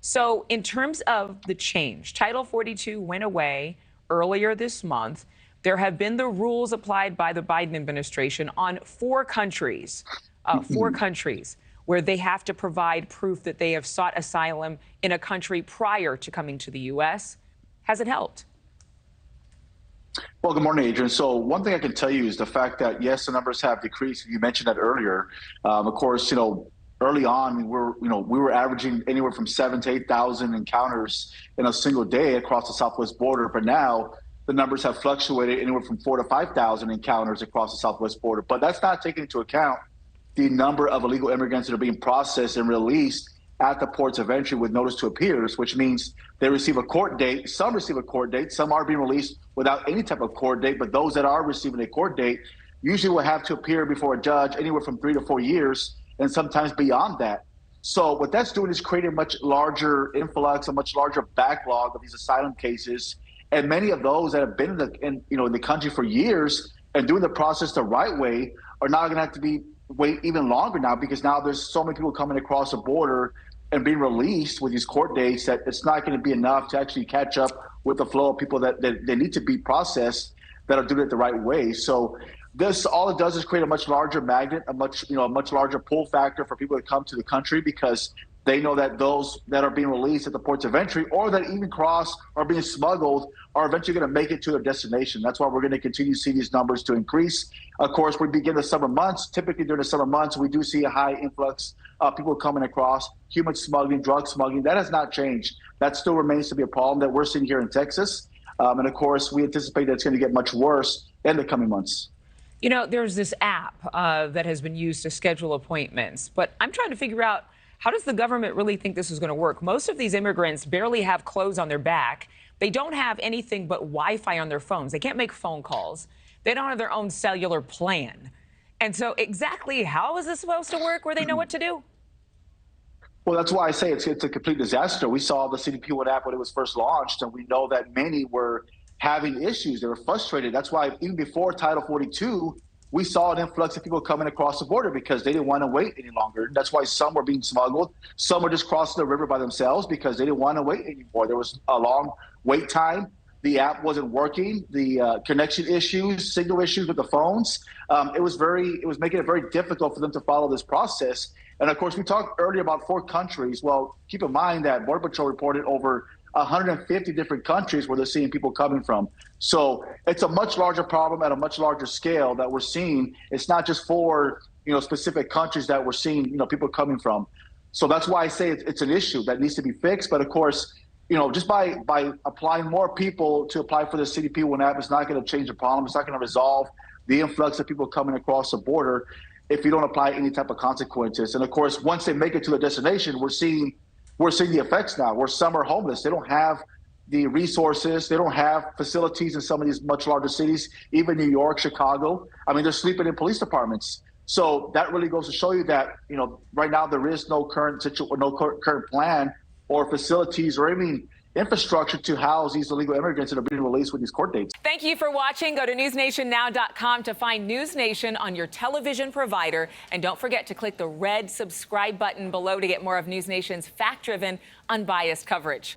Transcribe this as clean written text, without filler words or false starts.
So in terms of the change, Title 42 went away earlier this month. There have been the rules applied by the Biden administration on four countries where they have to provide proof that they have sought asylum in a country prior to coming to the U.S. Has it helped? Well, good morning, Adrienne. So one thing I can tell you is the fact that, yes, the numbers have decreased. You mentioned that earlier. Of course, early on, we were averaging anywhere from 7,000 to 8,000 encounters in a single day across the southwest border. But now the numbers have fluctuated anywhere from 4,000 to 5,000 encounters across the southwest border. But that's not taking into account the number of illegal immigrants that are being processed and released at the ports of entry with notice to appears, which means they receive a court date. Some receive a court date. Some are being released without any type of court date. But those that are receiving a court date usually will have to appear before a judge anywhere from 3 to 4 years, and sometimes beyond that. So what that's doing is creating a much larger influx, a much larger backlog of these asylum cases. And many of those that have been in the country for years and doing the process the right way are now going to have to wait even longer now, because now there's so many people coming across the border and being released with these court dates that it's not going to be enough to actually catch up with the flow of people that they need to be processed that are doing it the right way. So this, all it does is create a much larger magnet, a much larger pull factor for people to come to the country, because they know that those that are being released at the ports of entry or that even cross or being smuggled are eventually going to make it to their destination. That's why we're going to continue to see these numbers to increase. Of course, we begin the summer months. Typically during the summer months, we do see a high influx of people coming across, human smuggling, drug smuggling. That has not changed. That still remains to be a problem that we're seeing here in Texas. And of course, we anticipate that it's going to get much worse in the coming months. You know, there's this app that has been used to schedule appointments, but I'm trying to figure out, how does the government really think this is going to work? Most of these immigrants barely have clothes on their back. They don't have anything but Wi-Fi on their phones. They can't make phone calls. They don't have their own cellular plan. And so exactly how is this supposed to work where they know what to do? Well, that's why I say it's a complete disaster. We saw the CDP app when it was first launched, and we know that many were having issues. They were frustrated. That's why even before Title 42, we saw an influx of people coming across the border because they didn't want to wait any longer. That's why some were being smuggled. Some were just crossing the river by themselves because they didn't want to wait anymore. There was a long wait time. The app wasn't working. The connection issues, signal issues with the phones. It was making it very difficult for them to follow this process. And of course, we talked earlier about 4 countries. Well, keep in mind that Border Patrol reported over 150 different countries where they're seeing people coming from. So it's a much larger problem at a much larger scale that we're seeing. It's not just for specific countries that we're seeing people coming from. So that's why I say it's an issue that needs to be fixed. But of course, just by applying more people to apply for the CDP app is not going to change the problem. It's not going to resolve the influx of people coming across the border if you don't apply any type of consequences. And of course, once they make it to their destination, we're seeing the effects now, where some are homeless. They don't have the resources. They don't have facilities in some of these much larger cities, even New York, Chicago. I mean, they're sleeping in police departments. So that really goes to show you that, right now there is no current plan or facilities or even infrastructure to house these illegal immigrants that are being released with these court dates. Thank you for watching. Go to newsnationnow.com to find NewsNation on your television provider. And don't forget to click the red subscribe button below to get more of NewsNation's fact-driven, unbiased coverage.